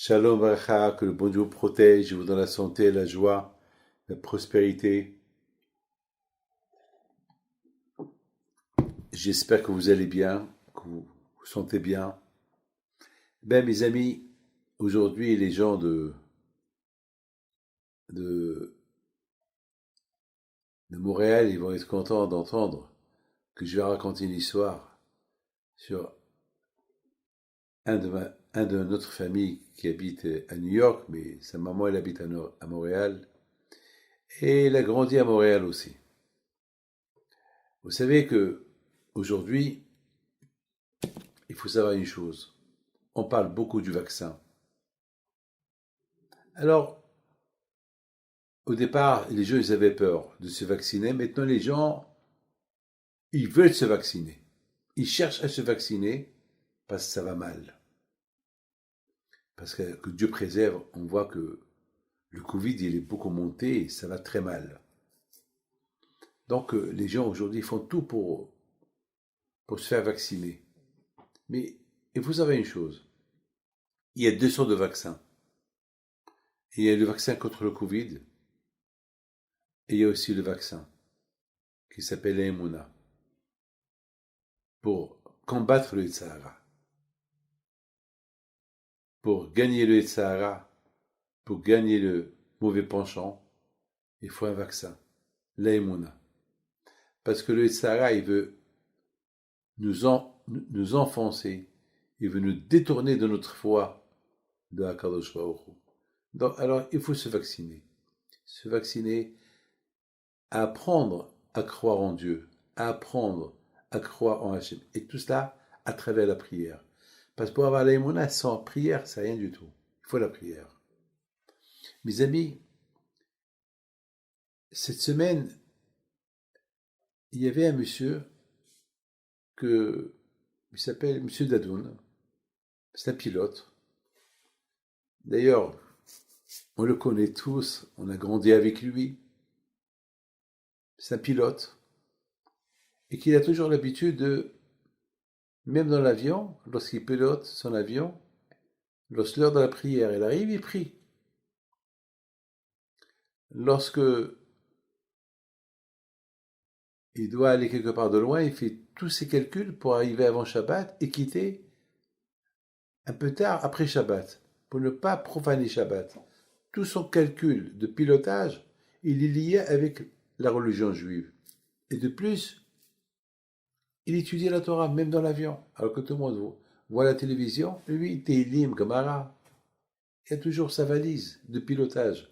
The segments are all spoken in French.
Shalom Baracha, que le bon Dieu vous protège, vous donne la santé, la joie, la prospérité. J'espère que vous allez bien, que vous vous sentez bien. Ben, mes amis, aujourd'hui, les gens de, de Montréal, ils vont être contents d'entendre que je vais raconter une histoire sur un de notre famille qui habite à New York, mais sa maman, elle habite à Montréal, et elle a grandi à Montréal aussi. Vous savez que aujourd'hui, il faut savoir une chose. On parle beaucoup du vaccin. Alors, au départ, les gens, ils avaient peur de se vacciner. Maintenant, les gens, ils veulent se vacciner. Ils cherchent à se vacciner parce que ça va mal. Parce que Dieu préserve, on voit que le Covid, il est beaucoup monté et ça va très mal. Donc, les gens aujourd'hui font tout pour se faire vacciner. Mais il faut savoir une chose. Il y a deux sortes de vaccins. Il y a le vaccin contre le Covid et il y a aussi le vaccin qui s'appelle l'Imuna pour combattre le Sahara. Pour gagner le Sahara, pour gagner le mauvais penchant, il faut un vaccin, l'Aïmouna. Parce que le Sahara, il veut nous enfoncer, il veut nous détourner de notre foi de Hakadosh Baruch Hu. Donc, alors, il faut se vacciner. Se vacciner, apprendre à croire en Dieu, apprendre à croire en Hachem. Et tout cela à travers la prière. Parce que pour avoir l'Aïmouna, sans prière, c'est rien du tout. Il faut la prière. Mes amis, cette semaine, il y avait un monsieur il s'appelle Monsieur Dadoun, c'est un pilote. D'ailleurs, on le connaît tous, on a grandi avec lui. C'est un pilote et qu'il a toujours l'habitude de, même dans l'avion, lorsqu'il pilote son avion, lorsque l'heure de la prière elle arrive, il prie. Lorsque il doit aller quelque part de loin, il fait tous ses calculs pour arriver avant Shabbat et quitter un peu tard après Shabbat, pour ne pas profaner Shabbat. Tout son calcul de pilotage, il est lié avec la religion juive. Et de plus, il étudie la Torah, même dans l'avion, alors que tout le monde voit la télévision. Lui, Teilim, Gemara, il a toujours sa valise de pilotage.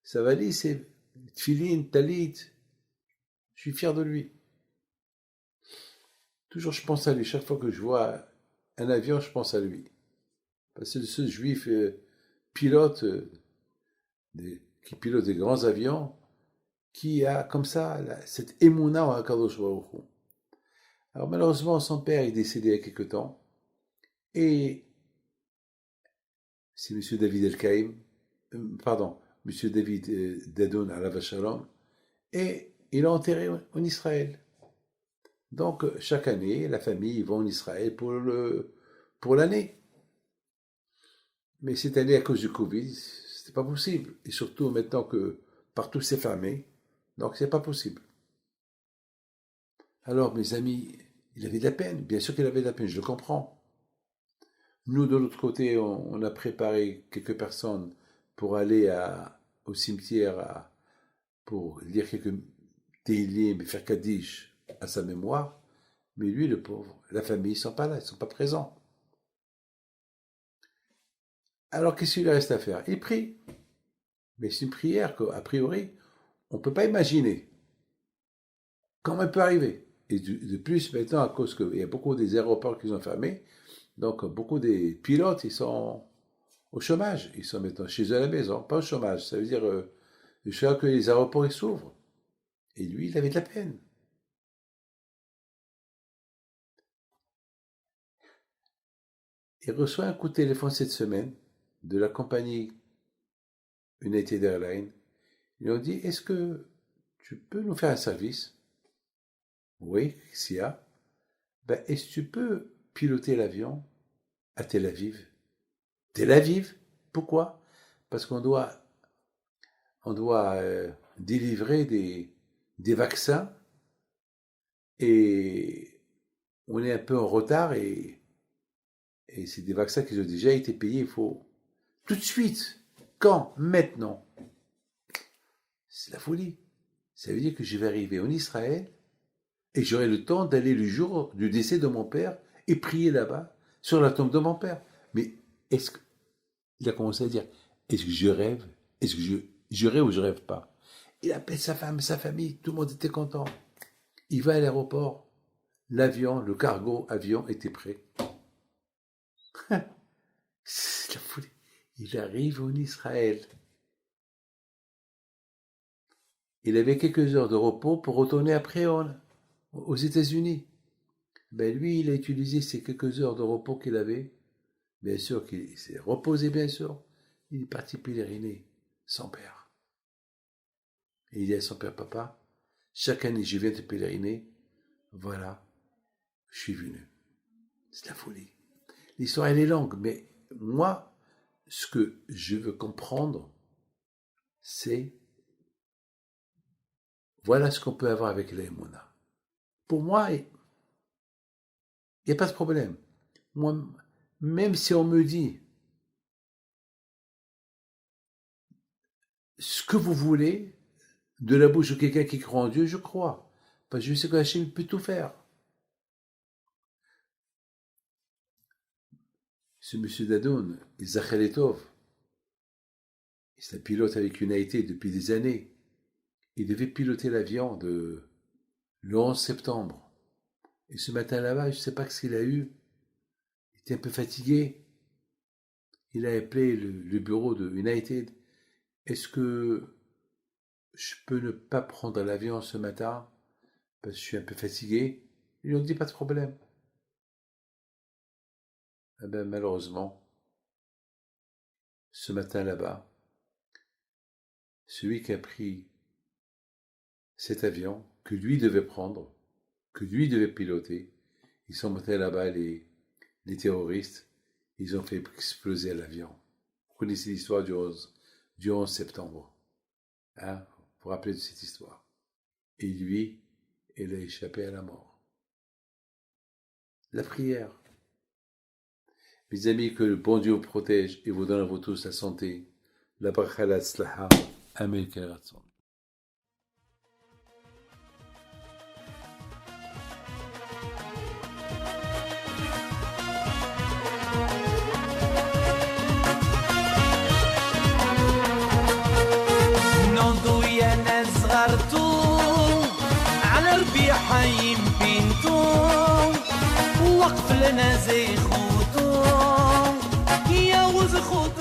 Sa valise, c'est Tfilin, Talit. Je suis fier de lui. Toujours, je pense à lui. Chaque fois que je vois un avion, je pense à lui. Parce que ce juif pilote, qui pilote des grands avions, qui a comme ça cette émouna en Hakadosh Baruch Hu. Alors malheureusement, son père est décédé il y a quelque temps, et c'est M. David Elkaïm, pardon, M. David Dadoun alav shalom, et il est enterré en Israël. Donc chaque année, la famille va en Israël pour l'année. Mais cette année, à cause du Covid, c'était pas possible. Et surtout maintenant que partout c'est fermé, donc c'est pas possible. Alors mes amis, il avait de la peine, bien sûr qu'il avait de la peine, je le comprends. Nous, de l'autre côté, on a préparé quelques personnes pour aller au cimetière pour lire quelques télim et faire Kaddish à sa mémoire. Mais lui, le pauvre, la famille, ils ne sont pas là, ils ne sont pas présents. Alors, qu'est-ce qu'il lui reste à faire? Il prie. Mais c'est une prière qu'a priori, on ne peut pas imaginer. Comment elle peut arriver? Et de plus, maintenant, à cause qu'il y a beaucoup des aéroports qui sont fermés, donc beaucoup des pilotes, ils sont au chômage. Ils sont maintenant chez eux à la maison, pas au chômage. Ça veut dire jusqu'à que les aéroports ils s'ouvrent. Et lui, il avait de la peine. Il reçoit un coup de téléphone cette semaine de la compagnie United Airlines. Ils lui ont dit, est-ce que tu peux nous faire un service? Oui, s'il y a. Est-ce que tu peux piloter l'avion à Tel Aviv? Tel Aviv? Pourquoi? Parce on doit délivrer des vaccins et on est un peu en retard et c'est des vaccins qui ont déjà été payés. Il faut tout de suite. Quand? Maintenant. C'est la folie. Ça veut dire que je vais arriver en Israël et j'aurai le temps d'aller le jour du décès de mon père et prier là-bas sur la tombe de mon père. Mais est-ce que il a commencé à dire, est-ce que je rêve? Est-ce que je rêve ou je rêve pas? Il appelle sa femme, sa famille, tout le monde était content. Il va à l'aéroport, l'avion, le cargo avion était prêt. C'est la folie. Il arrive en Israël. Il avait quelques heures de repos pour retourner après aux États-Unis. Ben lui, il a utilisé ces quelques heures de repos qu'il avait. Bien sûr qu'il s'est reposé, bien sûr. Il est parti pèleriner son père. Et il dit à son père, papa, chaque année je viens de pèleriner. Voilà, je suis venu. C'est la folie. L'histoire, elle est longue, mais moi, ce que je veux comprendre, c'est voilà ce qu'on peut avoir avec l'aïmouna. Pour moi, il n'y a pas de problème. Moi, même si on me dit ce que vous voulez de la bouche de quelqu'un qui croit en Dieu, je crois. Parce que je sais que Hachem peut tout faire. Ce monsieur Dadoun, Zachel Etov, c'est un pilote avec United depuis des années. Il devait piloter l'avion le 11 septembre. Et ce matin là-bas, je ne sais pas ce qu'il a eu. Il était un peu fatigué. Il a appelé le bureau de United. Est-ce que je peux ne pas prendre l'avion ce matin parce que je suis un peu fatigué? Ils lui ont dit pas de problème. Eh ben, malheureusement, ce matin là-bas, celui qui a pris cet avion, que lui devait prendre, que lui devait piloter, ils sont montés là-bas, les terroristes, ils ont fait exploser l'avion. Vous connaissez l'histoire du 11 septembre. Hein? Vous vous rappelez de cette histoire. Et lui, il a échappé à la mort. La prière. Mes amis, que le bon Dieu vous protège et vous donne à vous tous la santé, la bracha, la tzlaha, amen, keratzon. على ربيع حيم بنتو وقف لنا زي خوتو يا وز خوت